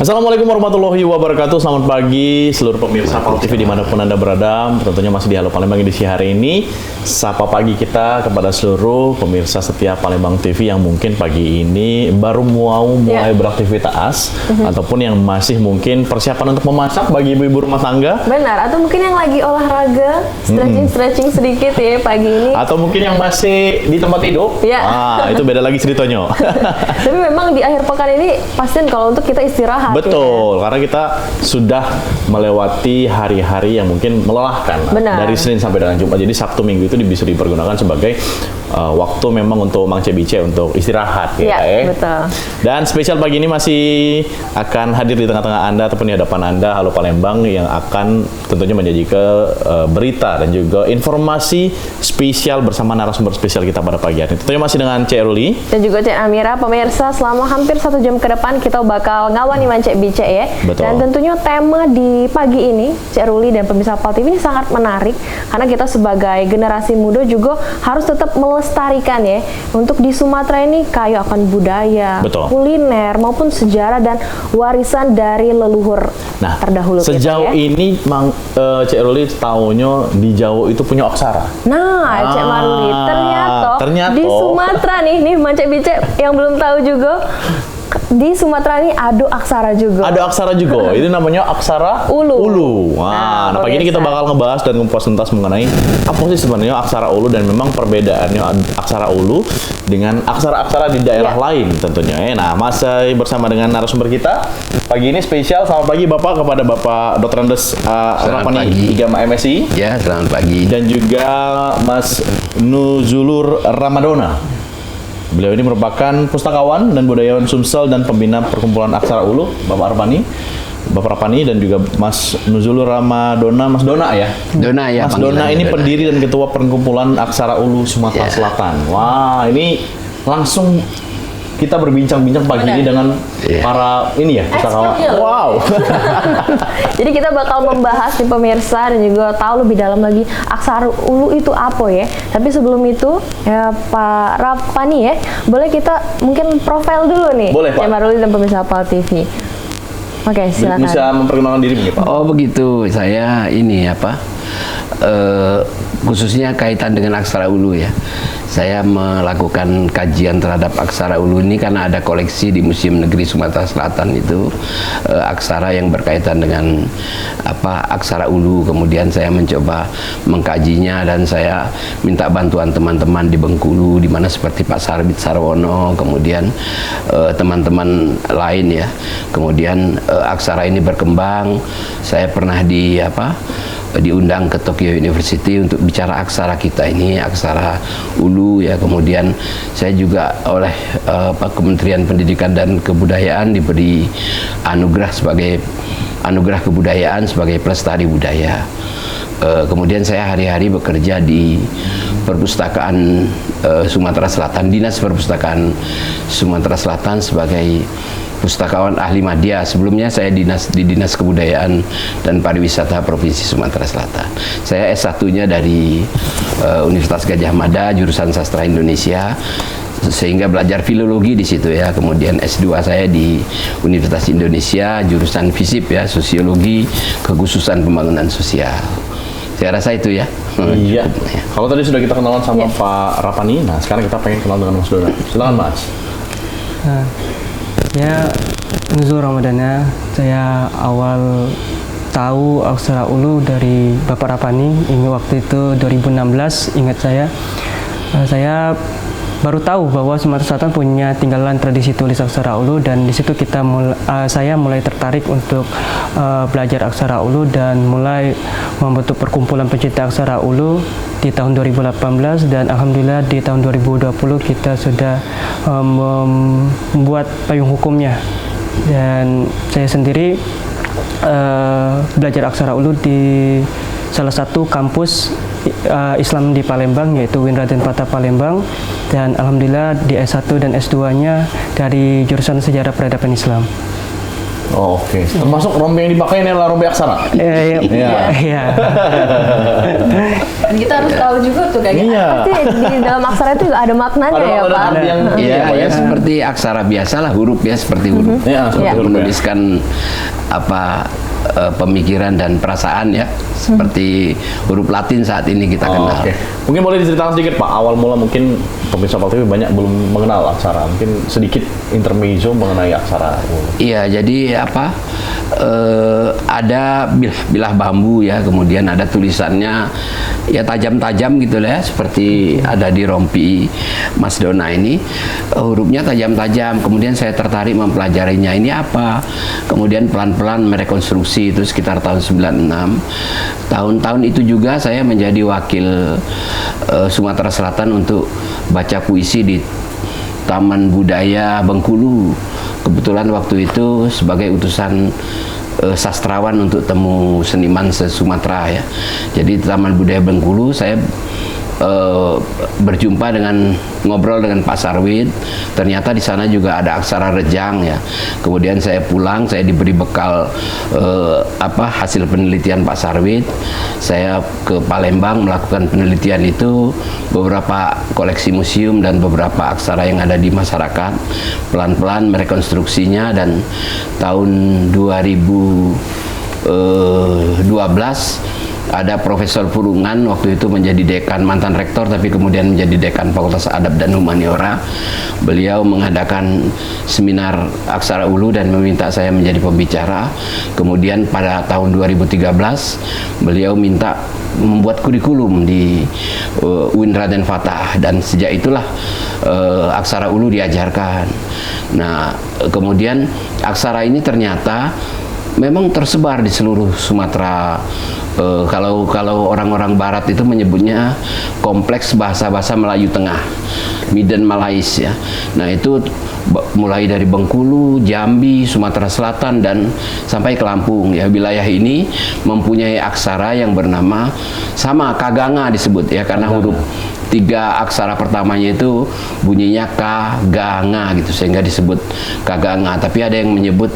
Assalamualaikum warahmatullahi wabarakatuh. Selamat pagi seluruh pemirsa PAL TV dimanapun Anda berada. Tentunya masih di Halo Palembang edisi hari ini. Sapa pagi kita kepada seluruh pemirsa setia Palembang TV yang mungkin pagi ini baru mulai beraktivitas ataupun yang masih mungkin persiapan untuk memasak bagi ibu-ibu rumah tangga. Benar, atau mungkin yang lagi olahraga, stretching sedikit ya pagi ini. Atau mungkin yang masih di tempat tidur. Ya. Itu beda lagi ceritanya. Tapi memang di akhir pekan ini pastiin kalau untuk kita istirahat. Betul, karena kita sudah melewati hari-hari yang mungkin melelahkan. Benar. Dari Senin sampai dengan Jumat. Jadi Sabtu Minggu itu bisa dipergunakan sebagai waktu memang untuk Mang Cebice untuk istirahat. Iya, betul. Dan spesial pagi ini masih akan hadir di tengah-tengah Anda ataupun di hadapan Anda Halo Palembang yang akan tentunya menyajikan berita dan juga informasi spesial bersama narasumber spesial kita pada pagi hari ini. Tentunya masih dengan Cek Ruli dan juga Cek Amira. Pemirsa, selama hampir 1 jam ke depan kita bakal ngawani Mang Cebice ya. Betul. Dan tentunya tema di pagi ini Cek Ruli dan pemirsa PAL TV ini sangat menarik karena kita sebagai generasi muda juga harus tetap melestarikan ya. Untuk di Sumatera ini kaya akan budaya, betul, kuliner maupun sejarah dan warisan dari leluhur terdahulu. Sejauh kita, ya. ini Mang Cek Ruli taunya di Jawa itu punya aksara. Nah, Cek Maruli, ternyata di Sumatera nih Mang Cebice yang belum tahu juga. Di Sumatera ini ada aksara juga. Ada aksara juga. Itu namanya aksara Ulu. Nah, pagi ini kita bakal ngebahas dan ngupas tuntas mengenai apa sih sebenarnya aksara Ulu dan memang perbedaannya aksara Ulu dengan aksara-aksara di daerah lain tentunya. Nah, masih bersama dengan narasumber kita. Pagi ini spesial. Selamat pagi Bapak kepada Bapak Dr. Andes Rapani IGAMA MSI. Ya, selamat pagi. Dan juga Mas Nuzulur Ramadona. Beliau ini merupakan pustakawan dan budayawan Sumsel dan pembina perkumpulan aksara Ulu, Bapak Rapani dan juga Mas Nuzulur Ramadona, Mas Dona ya? Dona ya. Mas Dona ini pendiri dan ketua perkumpulan aksara Ulu Sumatera Selatan. Wah, ini langsung kita berbincang-bincang pagi ini dengan para ini ya, pustakawan. Wow. Jadi kita bakal membahas nih pemirsa dan juga tahu lebih dalam lagi aksara Ulu itu apa ya. Tapi sebelum itu ya Pak Rapani ya, boleh kita mungkin profil dulu nih. Boleh Pak. Cemaruli dan pemirsa PAL TV. Oke, silakan. Bisa memperkenalkan diri mungkin Pak. Oh begitu, saya ini khususnya kaitan dengan aksara Ulu ya. Saya melakukan kajian terhadap aksara Ulu ini karena ada koleksi di Museum Negeri Sumatera Selatan itu aksara yang berkaitan dengan aksara Ulu. Kemudian saya mencoba mengkajinya dan saya minta bantuan teman-teman di Bengkulu, di mana seperti Pak Sarbit Sarwono, kemudian teman-teman lain ya. Kemudian aksara ini berkembang. Saya pernah diundang ke Tokyo University untuk bicara aksara kita ini, aksara Ulu ya. Kemudian saya juga oleh Kementerian Pendidikan dan Kebudayaan diberi anugerah kebudayaan sebagai pelestari budaya. Kemudian saya hari-hari bekerja di Perpustakaan Sumatera Selatan, Dinas Perpustakaan Sumatera Selatan sebagai pustakawan ahli madya. Sebelumnya saya di Dinas Kebudayaan dan Pariwisata Provinsi Sumatera Selatan. Saya S1-nya dari Universitas Gadjah Mada, jurusan Sastra Indonesia, sehingga belajar filologi di situ ya. Kemudian S2 saya di Universitas Indonesia, jurusan FISIP ya, Sosiologi Kekhususan Pembangunan Sosial. Saya rasa itu ya. Iya. Kalau tadi sudah kita kenalan sama Pak Rapani, nah sekarang kita pengen kenal dengan Mas Dona. Silakan Mas. Ya, Nuzul Ramadana, saya awal tahu aksara Ulu dari Bapak Rapani. Ini waktu itu 2016, ingat saya baru tahu bahwa Sumatera Selatan punya tinggalan tradisi tulis aksara Ulu, dan di situ saya mulai tertarik untuk belajar aksara Ulu dan mulai membentuk perkumpulan pencinta aksara Ulu di tahun 2018, dan alhamdulillah di tahun 2020 kita sudah membuat payung hukumnya. Dan saya sendiri belajar aksara Ulu di salah satu kampus Islam di Palembang, yaitu UIN Raden Patah Palembang, dan alhamdulillah di S1 dan S2-nya dari jurusan Sejarah Peradaban Islam. Oh, oke. Termasuk rompi yang dipakai ini adalah rompi aksara. Iya. Iya. Kita harus tahu juga tuh kayak Iya. pasti di dalam aksara itu ada maknanya ya Ada Pak. arti yang Iya, Pak, ya seperti aksara biasa lah, huruf ya seperti huruf. Iya, seperti Iya. huruf ya. Menuliskan apa pemikiran dan perasaan ya, seperti huruf Latin saat ini kita Oh, kenal. oke. Mungkin boleh diceritakan sedikit Pak, awal mula mungkin pemirsa Pak TV banyak belum mengenal aksara. Mungkin sedikit intermezzo mengenai aksara ulu. Iya, jadi apa? Ada bilah bambu ya, kemudian ada tulisannya ya tajam-tajam gitu lah ya, seperti ada di rompi Mas Dona ini. Hurufnya tajam-tajam, kemudian saya tertarik mempelajarinya ini apa. Kemudian pelan-pelan merekonstruksi itu sekitar tahun 96. Tahun-tahun itu juga saya menjadi wakil Sumatera Selatan untuk baca puisi di Taman Budaya Bengkulu. Kebetulan waktu itu sebagai utusan sastrawan untuk temu seniman se-Sumatera ya. Jadi di Taman Budaya Bengkulu saya berjumpa dengan ngobrol dengan Pak Sarwit. Ternyata di sana juga ada aksara rejang ya. Kemudian saya pulang, saya diberi bekal hasil penelitian Pak Sarwit. Saya ke Palembang melakukan penelitian itu, beberapa koleksi museum dan beberapa aksara yang ada di masyarakat. Pelan-pelan merekonstruksinya dan tahun 2012 ada Profesor Purungan waktu itu menjadi dekan, mantan rektor tapi kemudian menjadi dekan Fakultas Adab dan Humaniora. Beliau mengadakan seminar aksara ulu dan meminta saya menjadi pembicara. Kemudian pada tahun 2013 beliau minta membuat kurikulum di UIN Raden Fatah, dan sejak itulah aksara ulu diajarkan. Nah, kemudian aksara ini ternyata memang tersebar di seluruh Sumatera. Kalau orang-orang Barat itu menyebutnya kompleks bahasa-bahasa Melayu Tengah, Midden Malais ya. Nah itu mulai dari Bengkulu, Jambi, Sumatera Selatan dan sampai ke Lampung ya. Wilayah ini mempunyai aksara yang bernama sama Kaganga disebut ya, karena huruf 3 aksara pertamanya itu bunyinya Kaganga gitu, sehingga disebut Kaganga. Tapi ada yang menyebut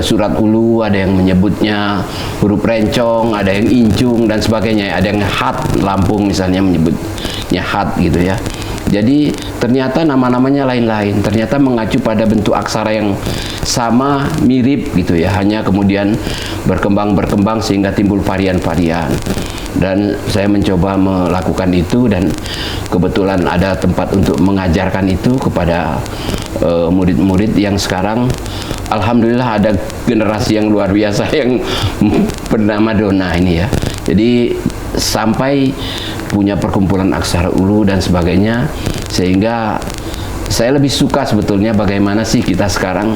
surat ulu, ada yang menyebutnya huruf rencong, ada yang incung dan sebagainya. Ada yang hat, Lampung misalnya menyebutnya hat gitu ya. Jadi ternyata nama-namanya lain-lain, ternyata mengacu pada bentuk aksara yang sama, mirip gitu ya, hanya kemudian berkembang sehingga timbul varian-varian. Dan saya mencoba melakukan itu, dan kebetulan ada tempat untuk mengajarkan itu kepada murid-murid yang sekarang alhamdulillah ada generasi yang luar biasa yang bernama Dona ini ya. Jadi sampai punya perkumpulan aksara ulu dan sebagainya, sehingga saya lebih suka sebetulnya bagaimana sih kita sekarang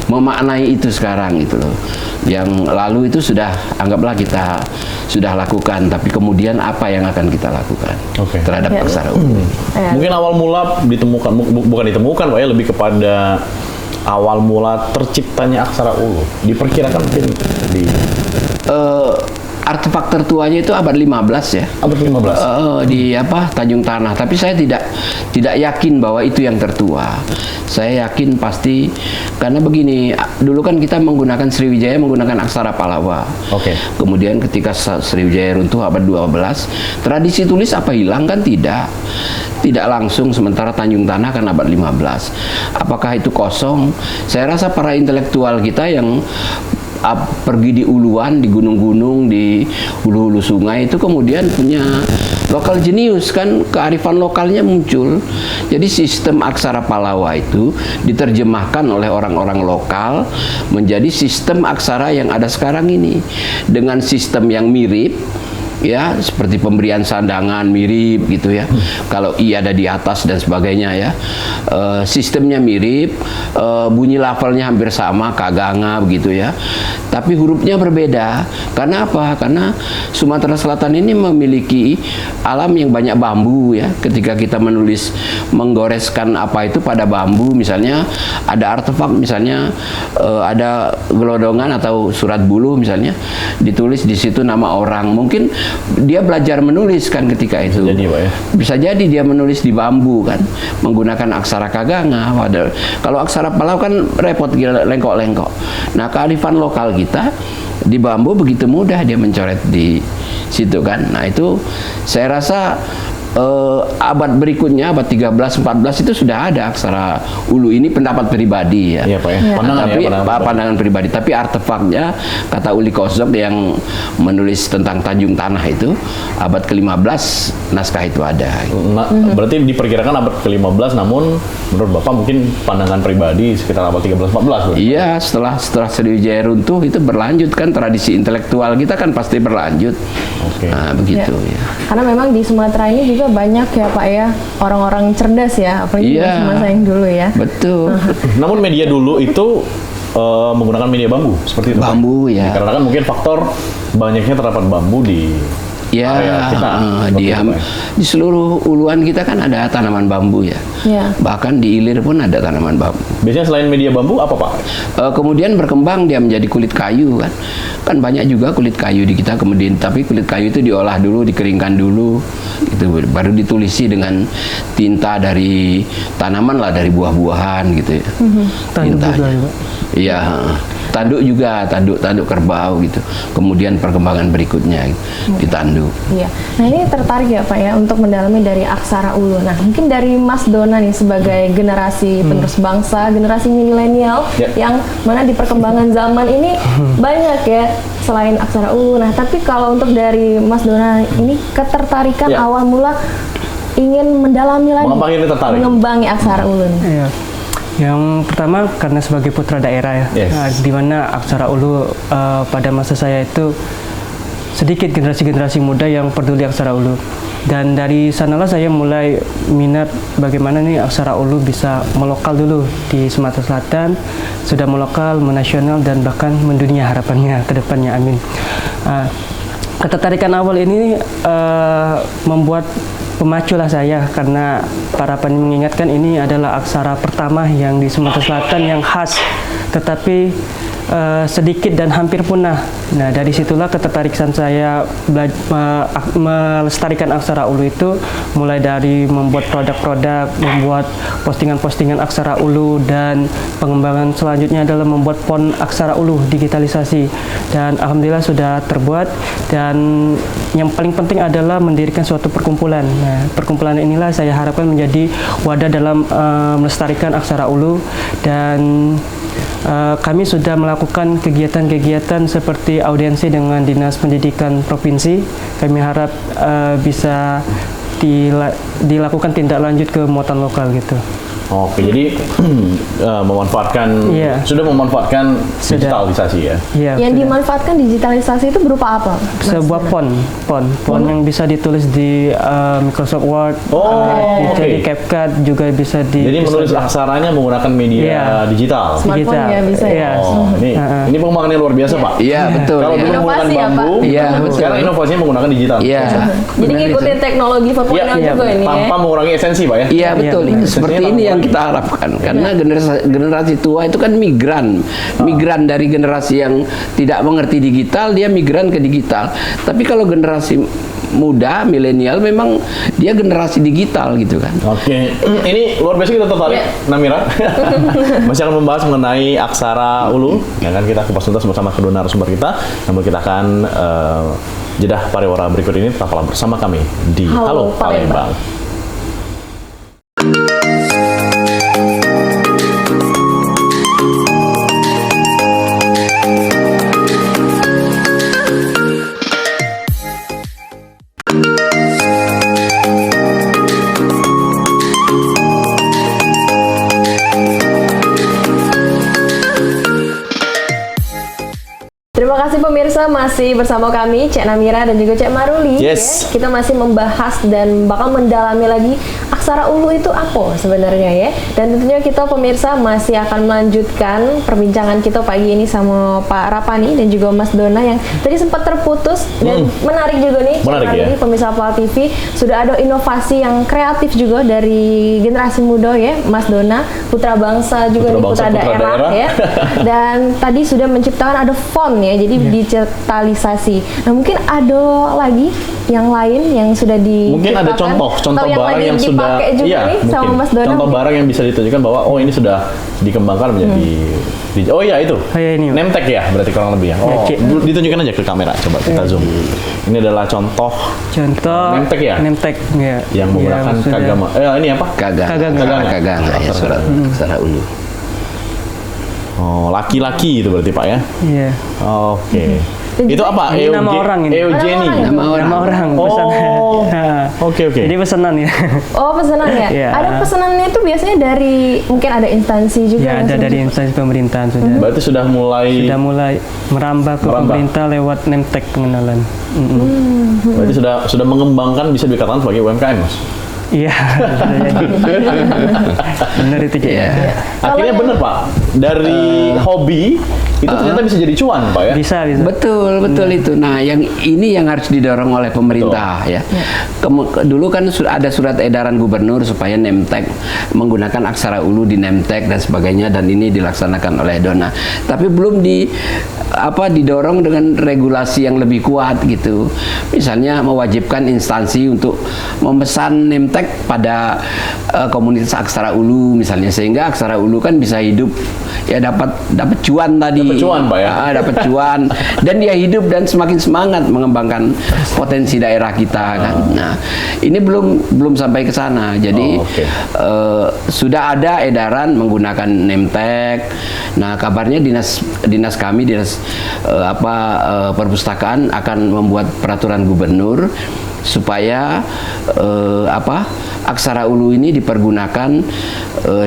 memaknai itu sekarang gitu loh. Yang lalu itu sudah, anggaplah kita sudah lakukan, tapi kemudian apa yang akan kita lakukan terhadap aksara ulu. Mungkin awal mula ditemukan, bukan ditemukan Pak ya, lebih kepada awal mula terciptanya aksara ulu. Diperkirakan mungkin di artefak tertuanya itu abad 15 ya. abad 15. Di Tanjung Tanah, tapi saya tidak yakin bahwa itu yang tertua. Saya yakin pasti, karena begini, dulu kan kita menggunakan Sriwijaya menggunakan aksara Pallawa. Kemudian ketika Sriwijaya runtuh abad 12, tradisi tulis apa hilang? Kan tidak langsung, sementara Tanjung Tanah kan abad 15. Apakah itu kosong? Saya rasa para intelektual kita yang pergi di uluan, di gunung-gunung, di hulu-hulu sungai itu kemudian punya lokal jenius, kan kearifan lokalnya muncul. Jadi sistem aksara Pallawa itu diterjemahkan oleh orang-orang lokal menjadi sistem aksara yang ada sekarang ini, dengan sistem yang mirip ya, seperti pemberian sandangan mirip gitu ya. Kalau i ada di atas dan sebagainya ya. Sistemnya mirip, bunyi lafalnya hampir sama, Kaganga begitu ya. Tapi hurufnya berbeda. Karena apa? Karena Sumatera Selatan ini memiliki alam yang banyak bambu ya. Ketika kita menulis, menggoreskan apa itu pada bambu, misalnya ada artefak, misalnya ada gelodongan atau surat buluh misalnya, ditulis di situ nama orang. Mungkin dia belajar menulis kan ketika itu. Jadi, Pak, ya? Bisa jadi dia menulis di bambu kan, menggunakan aksara kaganga. Kalau aksara Palau kan repot, lengkok-lengkok. Nah, kearifan lokal kita di bambu begitu mudah dia mencoret di situ kan. Nah, itu saya rasa abad berikutnya, abad 13-14 itu sudah ada aksara Ulu. Ini pendapat pribadi ya. Iya, Pak, ya. Pandangan, Tapi ya, pandangan pribadi. Tapi artefaknya, kata Uli Kozok yang menulis tentang Tanjung Tanah itu, abad ke-15 naskah itu ada. Nah, berarti diperkirakan abad ke-15, namun menurut Bapak mungkin pandangan pribadi sekitar abad 13-14. Iya, setelah Sriwijaya runtuh itu berlanjut kan, tradisi intelektual kita kan pasti berlanjut. Oke. Nah, begitu ya. Karena memang di Sumatera ini juga banyak ya Pak ya orang-orang cerdas ya, apalagi Iya. masa yang dulu ya. Betul. Namun media dulu itu menggunakan media bambu seperti itu, Pak? Bambu, ya. Karena kan mungkin faktor banyaknya terdapat bambu di Ya, area kita. di seluruh uluan kita kan ada tanaman bambu ya. Iya. Bahkan di Ilir pun ada tanaman bambu. Biasanya selain media bambu apa, Pak? Kemudian berkembang dia menjadi kulit kayu kan. Kan banyak juga kulit kayu di kita, kemudian tapi kulit kayu itu diolah dulu, dikeringkan dulu, itu baru ditulisi dengan tinta dari tanaman lah, dari buah-buahan gitu ya. Tanduk juga Tintanya. ya, Pak. Iya, tanduk juga, tanduk kerbau gitu. Kemudian perkembangan berikutnya gitu, ditanduk. Iya. Nah ini tertarik ya Pak ya untuk mendalami dari aksara Ulu. Nah mungkin dari Mas Dona nih sebagai generasi penerus bangsa, generasi milenial Ya. yang mana di perkembangan zaman ini banyak ya selain aksara Ulu. Nah tapi kalau untuk dari Mas Dona ini ketertarikan Ya. awal mula ingin mendalami lagi, Mengapa ini tertarik? mengembangi aksara Ulu nih. Iya. Yang pertama karena sebagai putra daerah ya, Yes. di mana aksara Ulu pada masa saya itu sedikit generasi-generasi muda yang peduli aksara Ulu. Dan dari sanalah saya mulai minat bagaimana nih aksara Ulu bisa melokal dulu di Sumatera Selatan, sudah melokal, menasional dan bahkan mendunia harapannya ke depannya, amin. Ketertarikan awal ini membuat pemacu lah saya karena para petani mengingatkan ini adalah aksara pertama yang di Sumatera Selatan yang khas, tetapi sedikit dan hampir punah. Nah dari situlah ketertarikan saya melestarikan aksara Ulu itu, mulai dari membuat produk-produk, membuat postingan-postingan aksara Ulu, dan pengembangan selanjutnya adalah membuat font aksara Ulu digitalisasi, dan alhamdulillah sudah terbuat. Dan yang paling penting adalah mendirikan suatu perkumpulan. Nah perkumpulan inilah saya harapkan menjadi wadah dalam melestarikan aksara Ulu, dan kami sudah melakukan kegiatan-kegiatan seperti audiensi dengan Dinas Pendidikan Provinsi. Kami harap bisa dilakukan tindak lanjut ke muatan lokal gitu. Oke, jadi memanfaatkan, Iya. sudah memanfaatkan Sudah. digitalisasi ya? Iya, Yang sudah. dimanfaatkan digitalisasi itu berupa apa? Mas Sebuah Dona? font yang bisa ditulis di Microsoft Word, Oh, bisa oke. di CapCut, juga bisa di. Jadi menulis aksaranya menggunakan media Iya. digital? Smartphone ya bisa ya? Iya. Oh, ini pengembangan yang luar biasa, Pak. Iya, betul. Kalau ya. dulu menggunakan Inovasi ya, Pak? bambu, Iya, betul. sekarang inovasinya menggunakan digital. Iya. Jadi Benar ngikutin itu. teknologi 4.0 Iya, juga ini ya? tanpa mengurangi esensi, Pak ya? Iya betul, Iya, ini seperti Esensinya ini yang tanpa kita harapkan, karena generasi tua itu kan migran dari generasi yang tidak mengerti digital, dia migran ke digital. Tapi kalau generasi muda, milenial, memang dia generasi digital gitu kan. Oke, ini luar biasa kita tertarik, Iya. Namira. Masih akan membahas mengenai aksara Ulu, yang akan kita kupas tuntas bersama kedua narasumber kita. Namun kita akan jedah pariwara berikut ini, tetaplah bersama kami di Halo, Halo Palembang. Terima kasih pemirsa, masih bersama kami Cek Namira dan juga Cek Maruli. Yes. Ya. Kita masih membahas dan bakal mendalami lagi aksara Ulu itu apa sebenarnya ya. Dan tentunya kita pemirsa masih akan melanjutkan perbincangan kita pagi ini sama Pak Rapani dan juga Mas Dona yang tadi sempat terputus, dan menarik juga nih Cek Menarik, Maruli, ya. pemirsa Pal TV. Sudah ada inovasi yang kreatif juga dari generasi muda ya, Mas Dona, putra bangsa juga Putra nih, bangsa, putra putra daerah daerah. ya. Dan tadi sudah menciptakan ada font ya, jadi digitalisasi. Nah, mungkin ada lagi yang lain yang sudah di Mungkin ada contoh barang yang sudah nih sama Mas Dona. Contoh barang yang bisa ditunjukkan bahwa oh ini sudah dikembangkan menjadi oh iya itu. Oh, ya, ini. Name tag ya berarti kurang lebih ya. Oh, ditunjukkan aja ke kamera coba kita zoom. Ini adalah contoh name tag ya. Name tag ya. Yang menggunakan kagama. Ini apa? Kagang ya, surat aksara ulu. Oh, laki-laki itu berarti Pak ya? Iya. Oke. Itu apa? Ini nama orang ini. Eugenie. Nama orang. Oh. Oke. Jadi pesanan ya. Oh, pesanan ya? Iya. Ada pesanannya itu biasanya dari mungkin ada instansi juga. Ya, ada dari instansi pemerintahan sudah. Berarti sudah mulai merambah ke pemerintah lewat name tag pengenalan. Berarti sudah mengembangkan, bisa dikatakan sebagai UMKM, Mas. Iya. Benar itu Cik. Akhirnya benar Pak. Dari hobi itu ternyata bisa jadi cuan Pak ya. Bisa. Betul itu. Nah, yang ini yang harus didorong oleh pemerintah ya. Dulu kan ada surat edaran gubernur supaya name tag menggunakan aksara ulu di name tag dan sebagainya, dan ini dilaksanakan oleh Dona. Tapi belum didorong dengan regulasi yang lebih kuat gitu. Misalnya mewajibkan instansi untuk memesan name tag pada komunitas aksara ulu misalnya, sehingga aksara ulu kan bisa hidup ya, dapat cuan tadi. Dapat cuan Pak ya. Dapat cuan dan dia hidup dan semakin semangat mengembangkan potensi daerah kita kan. Nah, ini belum sampai ke sana. Jadi sudah ada edaran menggunakan name tag. Nah, kabarnya dinas kami perpustakaan akan membuat peraturan gubernur supaya aksara ulu ini dipergunakan,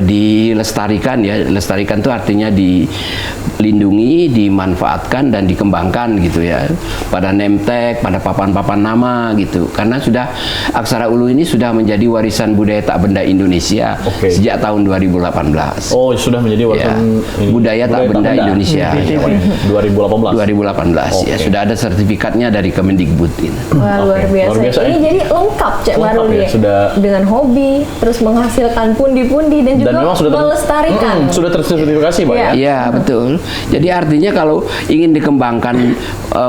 dilestarikan ya. Lestarikan itu artinya dilindungi, dimanfaatkan dan dikembangkan gitu ya, pada name tag, pada papan-papan nama gitu. Karena sudah aksara ulu ini sudah menjadi warisan budaya tak benda Indonesia sejak tahun 2018. Oh, sudah menjadi warisan budaya tak benda Indonesia. 2018 ya, sudah ada sertifikatnya dari Kemendikbud ini. Wah, luar biasa. Ini jadi lengkap Cek baru ya, nih. sudah dengan hobi, terus menghasilkan pundi-pundi dan juga melestarikan. Sudah tersertifikasi Pak ya? Iya, betul. Jadi artinya kalau ingin dikembangkan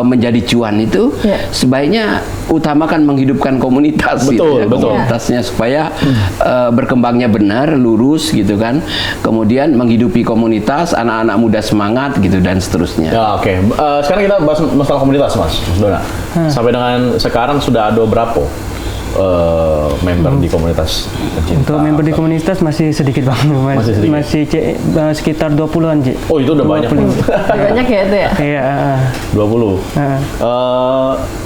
menjadi cuan itu sebaiknya utamakan menghidupkan komunitas. Betul. Komunitasnya supaya berkembangnya benar, lurus gitu kan. Kemudian menghidupi komunitas, anak-anak muda semangat gitu dan seterusnya. Ya, oke. Sekarang kita bahas masalah komunitas Mas Dona. Sampai dengan sekarang sudah ada berapa member di komunitas pencinta? Untuk member di komunitas masih sedikit banget, masih sekitar 20-an Cik. Oh, itu udah banyak. Banyak ya itu ya? Iya. 20.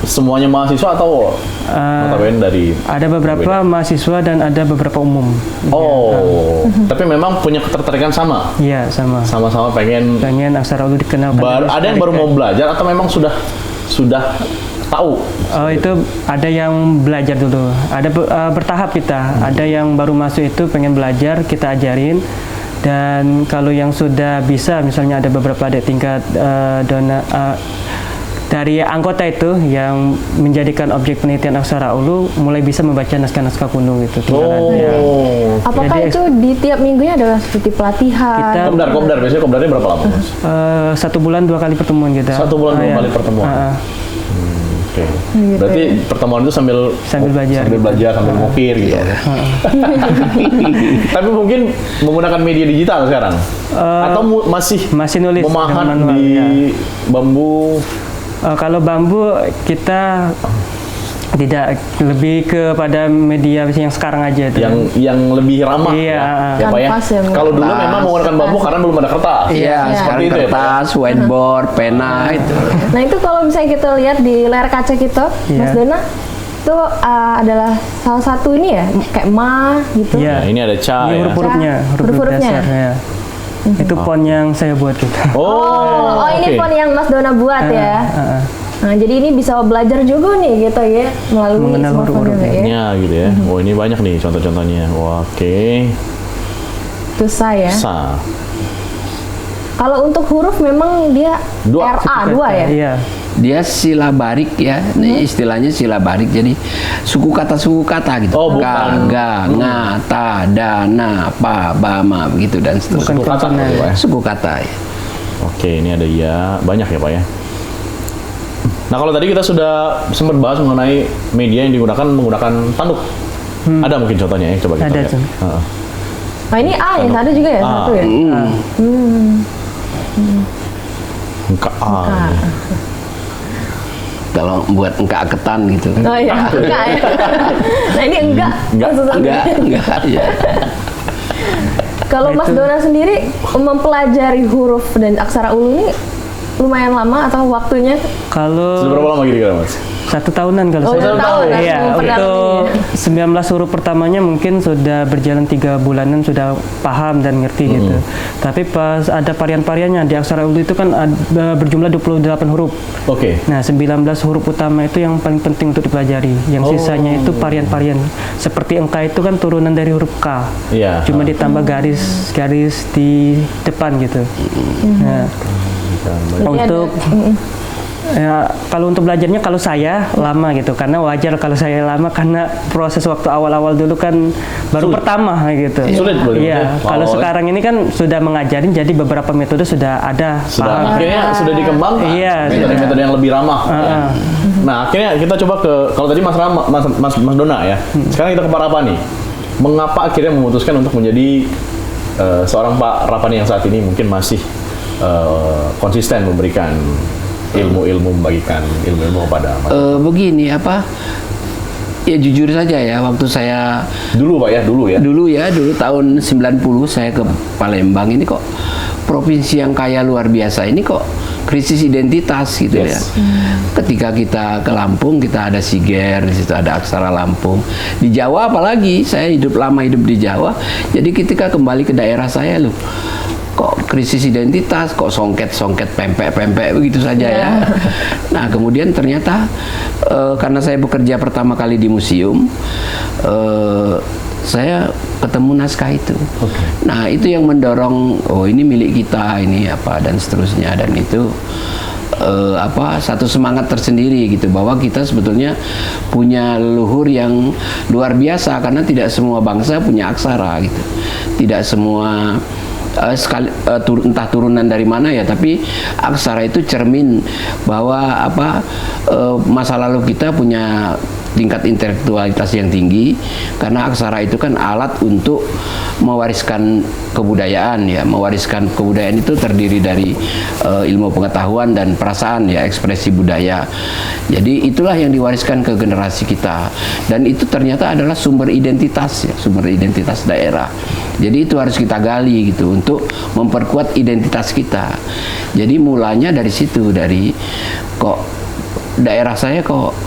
Semuanya mahasiswa atau notabene dari? Ada beberapa mahasiswa dan ada beberapa umum. Oh, tapi memang punya ketertarikan sama? Iya, sama. Sama-sama pengen aksara ulu dikenalkan. Ada yang baru mau belajar atau memang sudah tahu? Oh, itu ada yang belajar dulu. Ada bertahap kita. Ada yang baru masuk itu pengen belajar, kita ajarin. Dan kalau yang sudah bisa, misalnya ada beberapa adik tingkat dari anggota itu yang menjadikan objek penelitian aksara ulu mulai bisa membaca naskah-naskah kuno gitu. Apakah jadi, itu di tiap minggunya adalah seperti pelatihan? Kopdar biasanya kopdarnya berapa lama Mas? 1 bulan 2 kali pertemuan kita. 1 bulan 2 kali pertemuan. Oke. Berarti pertemuan itu sambil belajar, sambil ngopir gitu. Tapi mungkin menggunakan media digital sekarang, atau masih nulis memahat di bambu? Kalau bambu kita tidak, lebih kepada media yang sekarang aja itu. Yang lebih ramah. Iya. Ya Pak ya. Kalau dulu memang menggunakan bambu karena belum ada kertas. Iya, sekarang itu kertas, whiteboard, pena itu. Nah, itu kalau misalnya kita lihat di layar kaca kita, Mas Dona, itu adalah salah satu ini ya, kayak ma gitu. Iya, ini ada ca ya. Huruf-hurufnya, huruf dasar ya. Itu font yang saya buat gitu. Oh, ini font yang Mas Dona buat ya. Nah, jadi ini bisa belajar juga nih gitu ya, melalui mengenal huruf-hurufnya ya. Gitu ya. Oh, ini banyak nih contoh-contohnya. Oke. Itu sa ya. Sa. Kalau untuk huruf memang dia RA 2 ya? Iya. Dia silabarik ya, istilahnya silabarik. Jadi suku kata gitu. Oh, bukan. Ga, nga, ta, da, na, pa, ba, ma, begitu dan seterusnya. Suku kata gitu, Pak ya. Suku kata ya. Oke, ini ada ya, banyak ya Pak ya. Nah kalau tadi kita sudah sempat bahas mengenai media yang digunakan menggunakan tanduk. Ada mungkin contohnya ya, coba kita Ada, lihat. Cun. Nah ini A ya, ada juga ya satu ya. Enggak A. Kalau buat engkak ketan gitu. Oh iya, enggak ya. Nah ini enggak. Maksud aku. Enggak, ya. Kalau Mas Dona sendiri mempelajari huruf dan aksara ulu ini lumayan lama atau waktunya? Sudah Kalau berapa lama kira-kira Mas? 1 tahunan kalau Oh, saya. 1 tahun, Iya, langsung untuk pendalamannya. 19 huruf pertamanya mungkin sudah berjalan 3 bulanan sudah paham dan ngerti gitu. Tapi pas ada varian-variannya di aksara ulu itu kan ada berjumlah 28 huruf. Oke. Nah, 19 huruf utama itu yang paling penting untuk dipelajari. Yang sisanya itu varian-varian. Seperti engka itu kan turunan dari huruf K. Iya. Cuma ditambah garis-garis di depan gitu. Nah, Jadi untuk ya, kalau untuk belajarnya kalau saya lama gitu, karena wajar kalau saya lama karena proses waktu awal-awal dulu kan baru Sulit. pertama gitu. Sulit berarti, Iya, maksudnya? kalau Awalnya. sekarang ini kan sudah mengajarin, jadi beberapa metode sudah ada. Sudah paham. akhirnya sudah dikembangkan. Iya, Metode-metode yang lebih ramah. Nah akhirnya kita coba ke kalau tadi Mas Dona ya. Sekarang kita ke Pak Rapani. Mengapa akhirnya memutuskan untuk menjadi seorang Pak Rapani yang saat ini mungkin masih konsisten memberikan ilmu-ilmu, membagikan ilmu-ilmu kepada masyarakat? Begini apa? Ya jujur saja ya, waktu saya Dulu Pak ya, dulu tahun 90 saya ke Palembang, ini kok provinsi yang kaya luar biasa ini kok krisis identitas gitu Yes. ya. Ketika kita ke Lampung, kita ada Siger, di situ ada Aksara Lampung. Di Jawa apalagi, saya lama hidup di Jawa. Jadi ketika kembali ke daerah saya loh, kok krisis identitas, kok songket-songket, pempek-pempek begitu saja ya. Nah kemudian ternyata karena saya bekerja pertama kali di museum, saya ketemu naskah itu. Nah itu yang mendorong, oh ini milik kita, ini apa dan seterusnya, dan itu satu semangat tersendiri gitu, bahwa kita sebetulnya punya leluhur yang luar biasa, karena tidak semua bangsa punya aksara gitu, tidak semua entah turunan dari mana ya, tapi aksara itu cermin bahwa masa lalu kita punya tingkat intelektualitas yang tinggi, karena aksara itu kan alat untuk mewariskan kebudayaan ya. Mewariskan kebudayaan itu terdiri dari ilmu pengetahuan dan perasaan ya, ekspresi budaya. Jadi itulah yang diwariskan ke generasi kita, dan itu ternyata adalah sumber identitas ya, sumber identitas daerah. Jadi itu harus kita gali gitu untuk memperkuat identitas kita. Jadi mulanya dari situ, dari kok daerah saya kok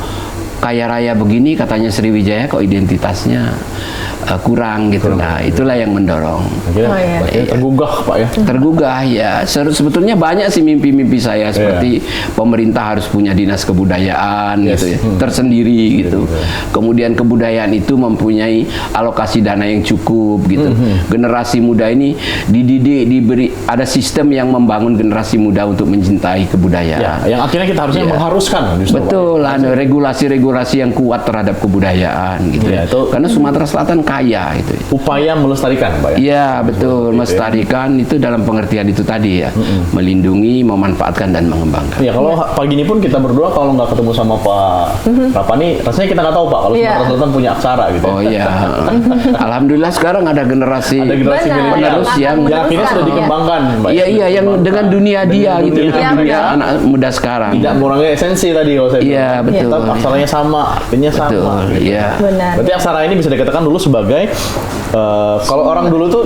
kaya raya begini, katanya Sriwijaya kok identitasnya kurang gitu. Nah itulah yang mendorong. Akhirnya tergugah Pak ya. Tergugah ya. Sebetulnya banyak sih mimpi-mimpi saya, seperti pemerintah harus punya dinas kebudayaan gitu ya, tersendiri gitu. Kemudian kebudayaan itu mempunyai alokasi dana yang cukup gitu. Generasi muda ini dididik, diberi ada sistem yang membangun generasi muda untuk mencintai kebudayaan. Ya, yang akhirnya kita harusnya mengharuskan justru. Betul, ada regulasi-regulasi yang kuat terhadap kebudayaan gitu Ya, ya. itu Karena Sumatera Selatan kaya itu. upaya melestarikan Pak ya. Iya betul, melestarikan itu dalam pengertian itu tadi ya, melindungi, memanfaatkan dan mengembangkan. Ya kalau pagi ini pun kita berdua kalau nggak ketemu sama Pak Rapani, rasanya kita nggak tahu Pak kalau Sumatera Selatan punya aksara gitu. Oh iya, alhamdulillah sekarang ada generasi Benar, penerus yang akhirnya sudah dikembangkan Pak. iya yang dengan dunia dia gitu, dunia dengan dunia dia. anak muda sekarang. Tidak mengurangi esensi tadi kalau saya Iya bilang. betul. Tetap aksaranya sama, artinya sama. Betul, gitu. iya. Benar. Berarti aksara ini bisa dikatakan dulu sebagai kalau orang dulu tuh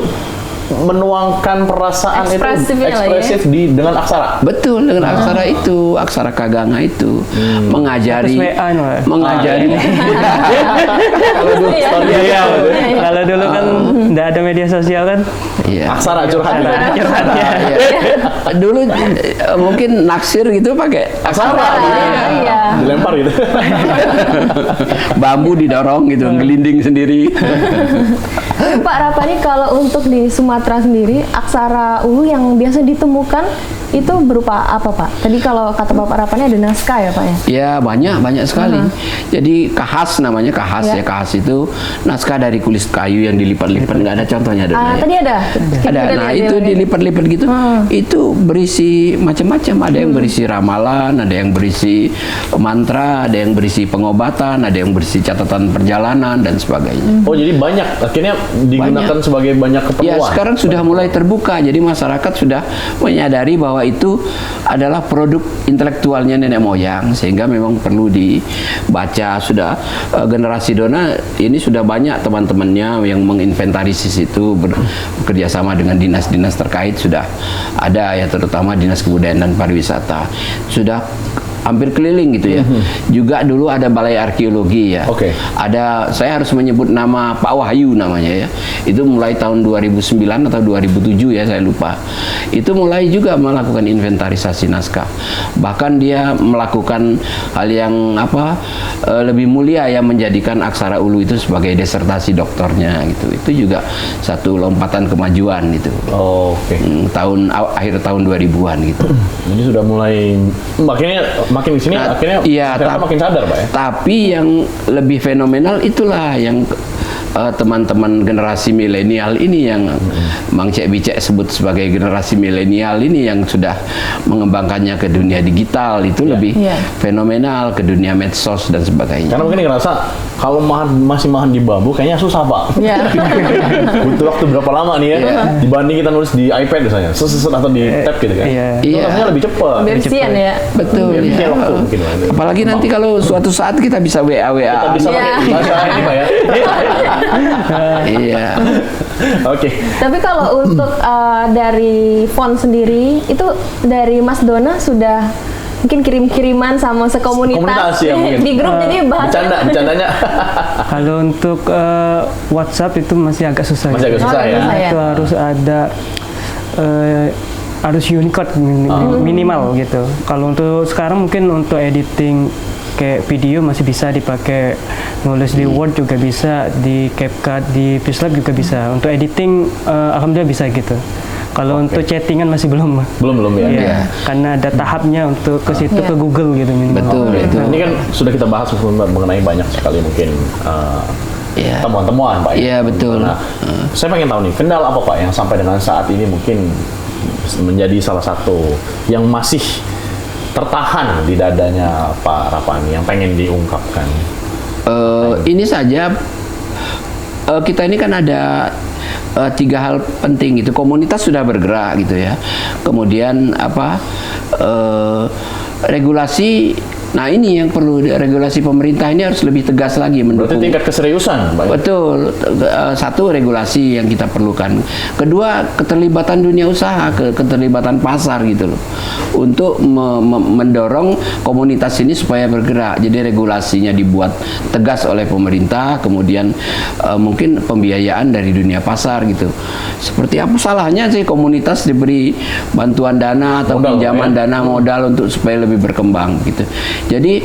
menuangkan perasaan Ekspresifnya itu lah ya. ekspresif dengan aksara. Betul, dengan aksara itu, aksara kaganga itu mengajari, Status WA no, ya? mengajari. Kalau dulu Iya. story Iya, dia, kalau dulu kan nggak ada media sosial kan. Iya. aksara curhat. Iya. Dulu mungkin naksir gitu pakai aksara. Iya. Dilempar gitu. Bambu didorong gitu, gelinding sendiri. Tapi Pak Rapani, kalau untuk di Sumatera sendiri, aksara ulu yang biasa ditemukan itu berupa apa Pak? Tadi kalau kata Bapak Rapani ada naskah ya Pak ya? Ya banyak sekali. Jadi kahas namanya kahas ya. Kahas itu naskah dari kulit kayu yang dilipat-lipat. Nggak ada contohnya Dona, ya? Tadi ada. Ada. Nah itu dilipat-lipat gitu. Itu berisi macam-macam. Ada yang berisi ramalan, ada yang berisi mantra, ada yang berisi pengobatan, ada yang berisi catatan perjalanan dan sebagainya. Oh jadi banyak. Akhirnya digunakan sebagai banyak keperluan. Ya sekarang sudah mulai terbuka. Jadi masyarakat sudah menyadari bahwa itu adalah produk intelektualnya nenek moyang, sehingga memang perlu dibaca. Sudah generasi Dona ini sudah banyak teman-temannya yang menginventarisasi itu, bekerja sama dengan dinas-dinas terkait sudah ada ya, terutama Dinas Kebudayaan dan Pariwisata sudah hampir keliling gitu ya. Juga dulu ada balai arkeologi ya. Ada, saya harus menyebut nama Pak Wahyu namanya ya. Itu mulai tahun 2009 atau 2007 ya, saya lupa. Itu mulai juga melakukan inventarisasi naskah. Bahkan dia melakukan hal yang lebih mulia, yang menjadikan aksara ulu itu sebagai disertasi doktornya gitu. Itu juga satu lompatan kemajuan gitu. Akhir tahun 2000-an gitu. Ini sudah mulai makin di sini akhirnya makin sadar Pak ya. Tapi yang lebih fenomenal itulah yang teman-teman generasi milenial ini yang Mang Cek Bicek sebut sebagai generasi milenial ini, yang sudah mengembangkannya ke dunia digital itu lebih fenomenal, ke dunia medsos dan sebagainya. Karena mungkin ngerasa kalau masih mahan di bambu kayaknya susah Pak. Butuh waktu berapa lama nih ya dibanding kita nulis di iPad misalnya, atau di tab gitu kan. Itu rasanya lebih cepat. Bersihan ya. Betul. Waktu mungkin. Apalagi nanti kalau suatu saat kita bisa WA. Kita bisa pakai bahasa ini Pak ya. Iya. Tapi kalau untuk dari font sendiri itu dari Mas Dona sudah mungkin kirim-kiriman sama sekomunitas ya, di grup, jadi bercandanya. Kalau untuk WhatsApp itu masih agak susah. Masih agak susah ya. Itu harus ada harus Unicode minimal gitu. Kalau untuk sekarang mungkin untuk editing kayak video masih bisa dipakai, nulis di Word juga bisa, di CapCut, di Peacelab juga bisa. Untuk editing alhamdulillah bisa gitu. Kalau untuk chattingan masih belum ya. Karena ada tahapnya untuk ke situ ke Google gitu minimal. Betul itu. Ini kan sudah kita bahas mengenai banyak sekali mungkin temuan-temuan Pak. Iya betul. Nah, saya pengen tahu nih, kendala apa Pak yang sampai dengan saat ini mungkin menjadi salah satu yang masih tertahan di dadanya Pak Rapani yang pengen diungkapkan? Ini saja, kita ini kan ada 3 hal penting itu. Komunitas sudah bergerak gitu ya. Kemudian regulasi. Nah ini yang perlu, regulasi pemerintah ini harus lebih tegas lagi mendukung. Berarti tingkat keseriusan Pak. Betul. Satu, regulasi yang kita perlukan. Kedua, keterlibatan dunia usaha, keterlibatan pasar gitu loh, untuk mendorong komunitas ini supaya bergerak. Jadi regulasinya dibuat tegas oleh pemerintah, kemudian mungkin pembiayaan dari dunia pasar gitu. Seperti apa salahnya sih komunitas diberi bantuan dana atau pinjaman dana modal untuk supaya lebih berkembang gitu. Jadi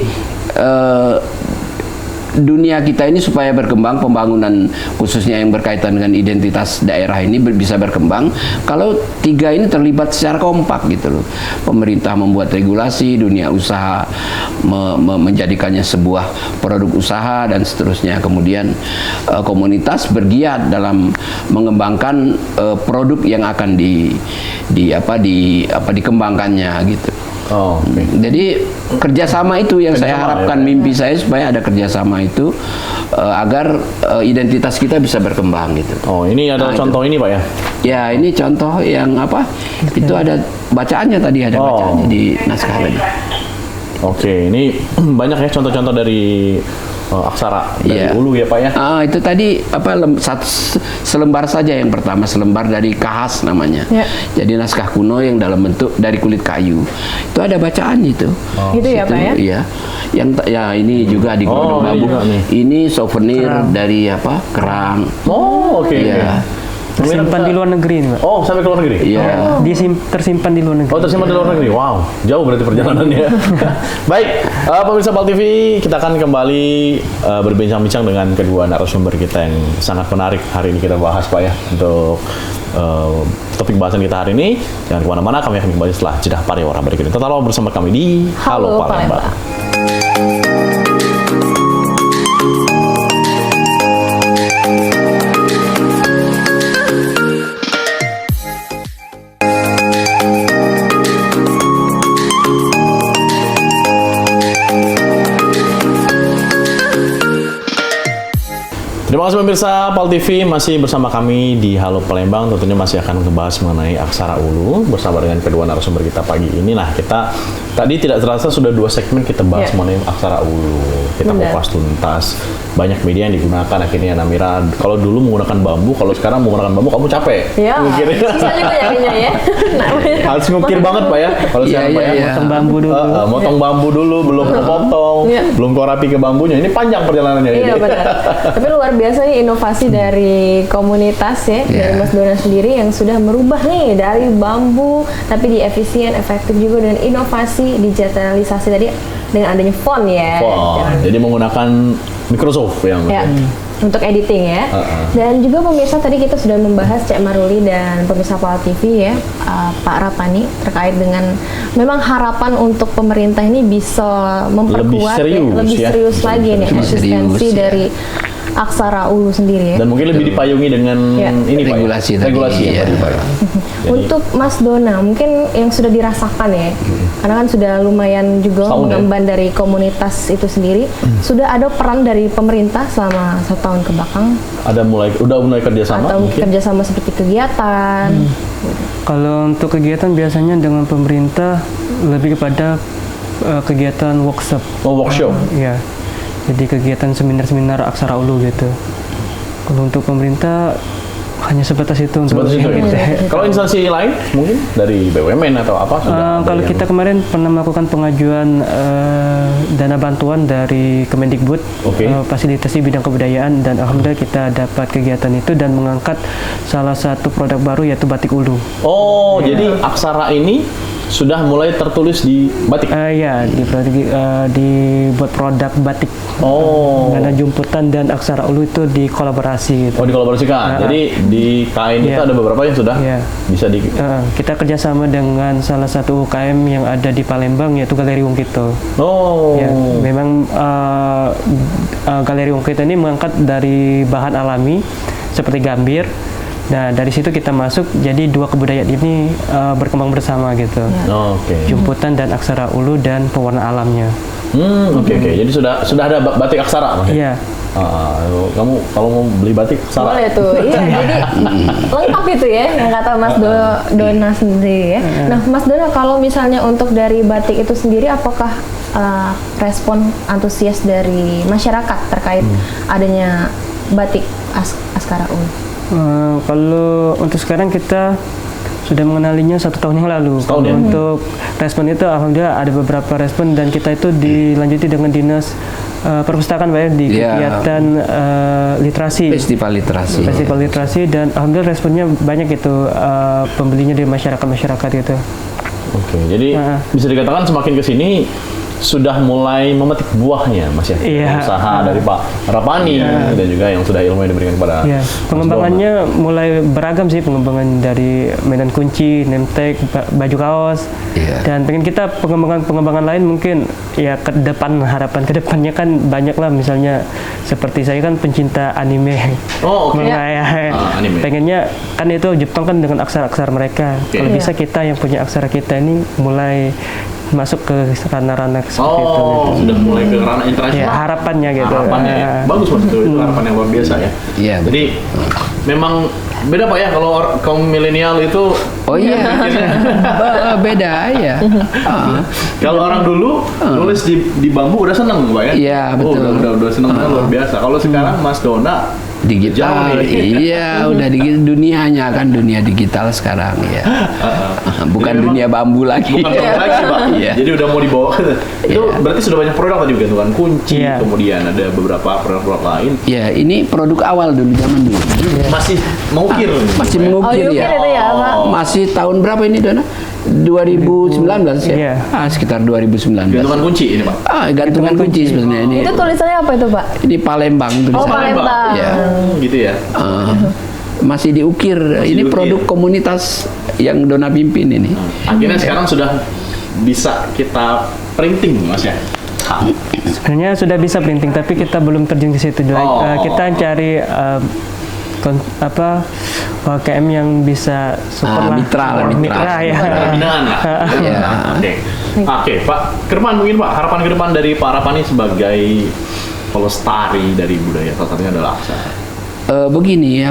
dunia kita ini supaya berkembang, pembangunan khususnya yang berkaitan dengan identitas daerah ini bisa berkembang kalau 3 ini terlibat secara kompak gitu loh. Pemerintah membuat regulasi, dunia usaha menjadikannya sebuah produk usaha dan seterusnya. Kemudian komunitas bergiat dalam mengembangkan produk yang akan dikembangkannya gitu. Jadi kerjasama itu yang saya harapkan, mimpi saya supaya ada kerjasama itu agar identitas kita bisa berkembang gitu. Ini ada contoh ini Pak ya? Ya ini contoh yang itu ada bacaannya tadi, ada bacaannya di naskah tadi. Ini banyak ya contoh-contoh dari aksara dari ulu ya Pak ya? Itu tadi selembar saja yang pertama, selembar dari kahas namanya. Jadi naskah kuno yang dalam bentuk dari kulit kayu. Itu ada bacaan itu. Gitu ya Pak ya? Iya. Ini juga di Gunung Bambu. Ini souvenir dari kerang. Iya. tersimpan di luar negeri ini, Pak. Oh, sampai ke luar negeri? Iya. Dia tersimpan di luar negeri. Oh, tersimpan di luar negeri. Wow, jauh berarti perjalanannya. Baik, pemirsa PAL TV, kita akan kembali berbincang-bincang dengan kedua narasumber kita yang sangat menarik hari ini kita bahas, Pak ya, untuk topik bahasan kita hari ini. Jangan kemana-mana, kami akan kembali setelah jeda pariwara berikut ini. Tetaplah bersama kami di Halo Palembang. Terima kasih pemirsa PAL TV, masih bersama kami di Halo Palembang. Tentunya masih akan membahas mengenai aksara ulu bersama dengan kedua narasumber kita pagi ini. Nah, kita tadi tidak terasa sudah 2 segmen kita bahas mengenai aksara ulu. Kita kupas tuntas. Banyak media yang digunakan akhirnya, Namira. Kalau dulu menggunakan bambu, kalau sekarang menggunakan bambu kamu capek. Ya, susah juga nyarinya ya. Harus ngukir banget, Pak ya. Kalau sekarang Pak ya, Motong bambu dulu. motong bambu dulu, belum potong, belum kau rapi ke bambunya. Ini panjang perjalanannya. Iya, benar. Tapi luar biasa nih inovasi dari komunitas ya, dari Mas Dona sendiri yang sudah merubah nih dari bambu tapi di efisien, efektif juga, dan inovasi digitalisasi tadi dengan adanya font ya. Jadi menggunakan Microsoft yang untuk editing ya. Dan juga pemirsa tadi kita sudah membahas Cek Maruli dan pemirsa PAL TV ya, Pak Rapani, terkait dengan memang harapan untuk pemerintah ini bisa memperkuat lebih serius lagi nih eksistensi dari aksara ulu sendiri ya. Dan mungkin lebih dipayungi dengan ini regulasi Pak. Regulasi ya. Untuk Mas Dona, mungkin yang sudah dirasakan ya, karena kan sudah lumayan juga mengemban dari komunitas itu sendiri, sudah ada peran dari pemerintah selama 1 tahun ke belakang? Udah mulai kerjasama? Atau mungkin kerjasama seperti kegiatan? Kalau untuk kegiatan biasanya dengan pemerintah lebih kepada kegiatan workshop. Oh, workshop? Iya. Jadi kegiatan seminar-seminar aksara ulu gitu. Kalau untuk pemerintah hanya sebatas itu untuk Kalau instansi lain mungkin dari BUMN atau apa? Kalau kita kemarin pernah melakukan pengajuan dana bantuan dari Kemendikbud, fasilitasi bidang kebudayaan, dan alhamdulillah kita dapat kegiatan itu dan mengangkat salah satu produk baru yaitu batik ulu. Oh, jadi aksara ini sudah mulai tertulis di batik? Iya, dibuat produk batik. Karena jumputan dan aksara ulu itu dikolaborasi gitu. Oh, dikolaborasikan. Jadi di kain itu ada beberapa yang sudah bisa di... kita kerjasama dengan salah satu UKM yang ada di Palembang, yaitu Galeri Wongkito. Ya, memang Galeri Wongkito ini mengangkat dari bahan alami seperti gambir. Nah, dari situ kita masuk, jadi 2 kebudayaan ini berkembang bersama gitu. Jumputan dan aksara ulu dan pewarna alamnya. Jadi sudah ada batik aksara, Mas? Iya. Kamu kalau mau beli batik aksara? Boleh tuh. Iya, jadi lengkap itu ya yang kata Mas Dona sendiri ya. Nah, Mas Dona, kalau misalnya untuk dari batik itu sendiri, apakah respon antusias dari masyarakat terkait adanya batik aksara ulu? Kalau untuk sekarang kita sudah mengenalinya 1 tahun yang lalu. Untuk respon itu alhamdulillah ada beberapa respon, dan kita itu dilanjuti dengan dinas perpustakaan Pak ya, di kegiatan literasi. Festival literasi, dan alhamdulillah responnya banyak itu, pembelinya dari masyarakat gitu. Jadi bisa dikatakan semakin ke sini sudah mulai memetik buahnya, Mas ya. Usaha dari Pak Rapani dan juga yang sudah ilmu yang diberikan kepada pengembangannya mulai beragam sih, pengembangan dari mainan kunci, name tag, baju kaos, dan pengen kita pengembangan lain mungkin ya ke depan, harapan ke depannya kan banyak lah, misalnya seperti saya kan pencinta anime. Anime. Pengennya kan itu Jepang kan dengan aksara-aksara mereka. Kalau bisa kita yang punya aksara kita ini mulai masuk ke ranah-ranah seperti itu. Sudah mulai ke ranah internasional. Harapannya gitu. Bagus Mas, itu harapan yang luar biasa ya. Jadi memang beda Pak ya, kalau kaum milenial itu beda ya. Kalau orang dulu nulis di bambu udah seneng Pak ya. Iya, betul. Udah seneng luar biasa. Kalau sekarang Mas Dona Digital, Jauh nih. iya udah dunianya kan dunia digital sekarang ya. Bukan Jadi memang- dunia bambu lagi. Bukan bambu lagi, Pak. Iya. Jadi udah mau dibawa ke itu Iya. berarti sudah banyak produk tadi gantungan kunci, Iya. kemudian ada beberapa produk-produk lain. Ya, ini produk awal dulu zaman dulu. Masih mengukir. Masih Oh, mengukir diukir ya. itu ya, Pak? Masih tahun berapa ini, Dona? 2019 ya? Iya. Sekitar 2019. Gantungan kunci ini, Pak. Gantungan kunci sebenarnya ini. Itu tulisannya apa itu, Pak? Ini Palembang Oh, tulisannya. Palembang. Ya. Gitu ya. Masih diukir. Ini diukir. produk komunitas yang Dona pimpin ini. Akhirnya sekarang sudah bisa kita printing, Mas ya. Sebenarnya sudah bisa printing, tapi kita belum terjun ke situ. Oh. Kita cari UKM yang bisa support lah. Mitra lah, mitra. ya. Binaan lah. Iya. Oke, Pak. Ke depan mungkin Pak, harapan ke depan dari Pak Rapani sebagai pelestari dari budaya, salah satunya adalah aksara. Begini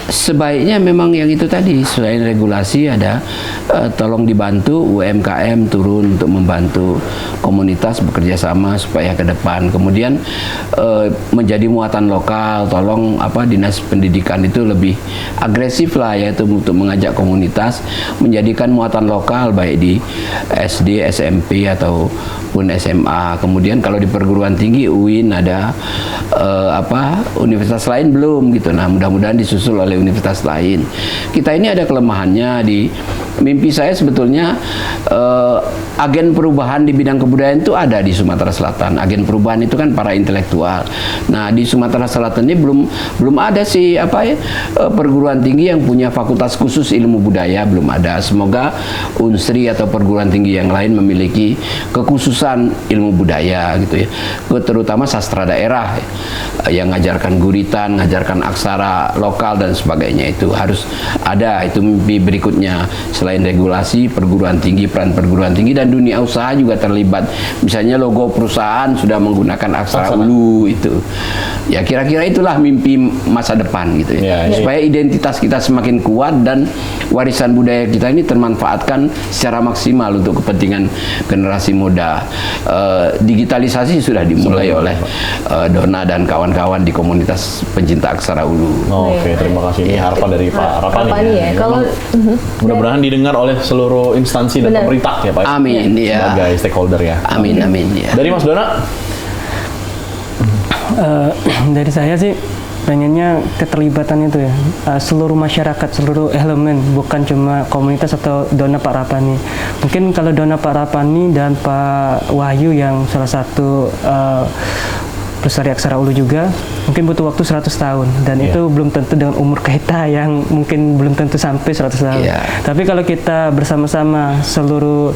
sebaiknya memang yang itu tadi, selain regulasi ada tolong dibantu UMKM turun untuk membantu komunitas bekerja sama supaya ke depan. Kemudian menjadi muatan lokal, tolong dinas pendidikan itu lebih agresif lah, yaitu untuk mengajak komunitas menjadikan muatan lokal baik di SD, SMP ataupun SMA. Kemudian kalau di perguruan tinggi UIN ada universitas lain belum gitu. Nah, mudah-mudahan disusul oleh universitas lain. Kita ini ada kelemahannya di mimpi saya sebetulnya agen perubahan di bidang kebudayaan itu ada di Sumatera Selatan. Agen perubahan itu kan para intelektual. Nah, di Sumatera Selatan ini belum ada sih perguruan tinggi yang punya fakultas khusus ilmu budaya, belum ada. Semoga Unsri atau perguruan tinggi yang lain memiliki kekhususan ilmu budaya gitu ya. Terutama sastra daerah yang ngajarkan guritan, ngajarkan aksara lokal dan sebagainya, itu harus ada. Itu mimpi berikutnya. Selain regulasi, perguruan tinggi, peran perguruan tinggi dan dunia usaha juga terlibat. Misalnya logo perusahaan sudah menggunakan aksara ulu itu. Ya kira-kira itulah mimpi masa depan gitu ya. Ya, Supaya identitas kita semakin kuat dan warisan budaya kita ini termanfaatkan secara maksimal untuk kepentingan generasi muda. Digitalisasi sudah dimulai oleh Dona dan kawan-kawan di komunitas pencinta aksara ulu. Oke, terima kasih. Ini harapan dari Pak Rapani. Rapani ya. Kalau Mudah-mudahan didengar oleh seluruh instansi dan Benar. pemerintah ya Pak. Amin, ya. Sebagai stakeholder ya. Amin, amin ya. Dari Mas Dona, Dari saya sih pengennya keterlibatan itu ya, seluruh masyarakat, seluruh elemen, bukan cuma komunitas atau Dona Pak Rapani. Mungkin kalau Dona Pak Rapani dan Pak Wahyu yang salah satu pelestari aksara ulu juga, mungkin butuh waktu 100 tahun dan Iya. itu belum tentu dengan umur kita yang mungkin belum tentu sampai 100 tahun. Iya. Tapi kalau kita bersama-sama seluruh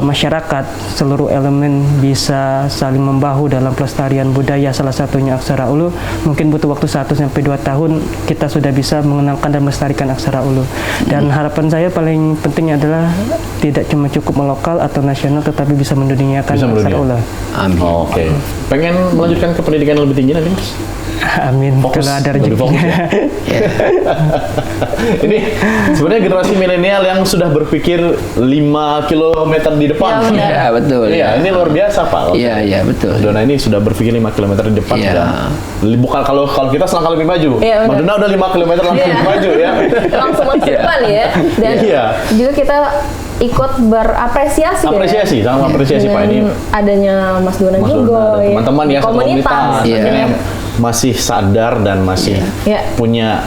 masyarakat, seluruh elemen bisa saling membahu dalam pelestarian budaya, salah satunya aksara ulu, mungkin butuh waktu 1 sampai 2 tahun kita sudah bisa mengenalkan dan melestarikan aksara ulu. Dan harapan saya paling penting adalah tidak cuma cukup melokal atau nasional, tetapi bisa menduniakan Bisa aksara mendunia. ulu. Amin. oke. Pengen melanjutkan ke pendidikan yang lebih tinggi nanti Mas? Amin. Fokus, Kalau ada lebih fokus rezekinya. ya. Ini sebenarnya generasi milenial yang sudah berpikir 5 km di depan. Ya, benar. Ya, betul. Iya, ini luar biasa Pak. Iya, iya, betul. Dona ini sudah berpikir 5 km di depan. Iya. Dan bukan kalau kita selangkah lebih maju. Iya, Mas benar. Dona udah 5 km langsung Iya. maju ya. langsung ke depan ya. Dan Iya. juga kita ikut berapresiasi Apresiasi, ya. sangat apresiasi Pak ini. Dengan adanya Mas Dona Mas juga Dona dan ya. teman-teman ya satu komunitas. Iya. Akhirnya masih sadar dan masih Iya. punya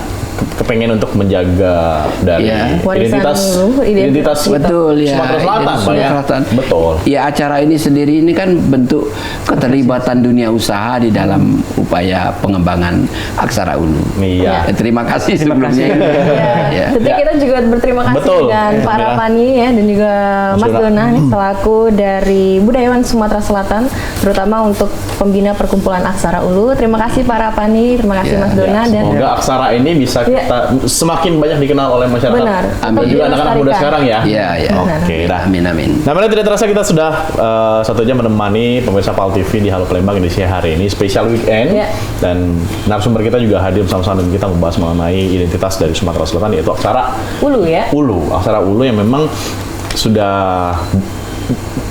kepengen untuk menjaga dari Iya. Warisan luhur, identitas Betul ya. Sumatera Selatan, Pak, Sumatera ya. Selatan. Betul. Ya, acara ini sendiri ini kan bentuk keterlibatan dunia usaha di dalam upaya pengembangan aksara ulu. Iya. Terima kasih sebelumnya. Ya. Tentu kita juga berterima kasih Betul. dengan Pak Ya. Rapani ya dan juga Mas Dona. Dona nih selaku dari Budayawan Sumatera Selatan, terutama untuk pembina perkumpulan aksara ulu. Terima kasih Pak Rapani, terima kasih Ya, Mas Dona dan Semoga aksara ini bisa Iya. kita semakin banyak dikenal oleh masyarakat. Benar. Dan Amin. juga anak-anak muda Dilestarikan. sekarang ya. Iya, iya. Oke, dah. Amin, amin. Nah, memang tidak terasa kita sudah 1 jam menemani pemirsa PAL TV di Halo Palembang edisi hari ini, spesial weekend. Ya. Dan narasumber kita juga hadir bersama-sama dengan kita membahas mengenai identitas dari Sumatera Selatan, yaitu aksara ulu ya. Ulu. Aksara Ulu yang memang sudah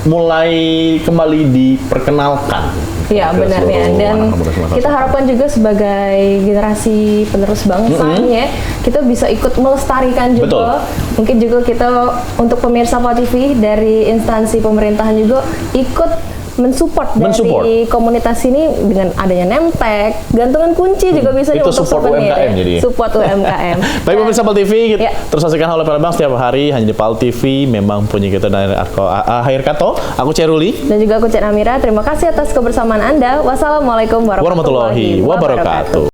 mulai kembali diperkenalkan. Iya ke benar ya, seluruh dan anak muda Sumatera kita Selatan. harapkan juga sebagai generasi penerus bangsa nih ya, kita bisa ikut melestarikan juga. Betul. Mungkin juga kita untuk pemirsa PAL TV dari instansi pemerintahan juga ikut mensupport dari komunitas ini dengan adanya nempek, gantungan kunci juga bisa Itu untuk support souvenir UMKM ya. jadi. Support UMKM. Baik pemirsa PAL TV, Ya. terus saksikan Halo Palembang setiap hari hanya di PAL TV. Memang punya kita dari akhir kato. Aku Ceruli. Dan juga aku Cek Amira. Terima kasih atas kebersamaan Anda. Wassalamualaikum warahmatullahi Warahmatullahi wabarakatuh.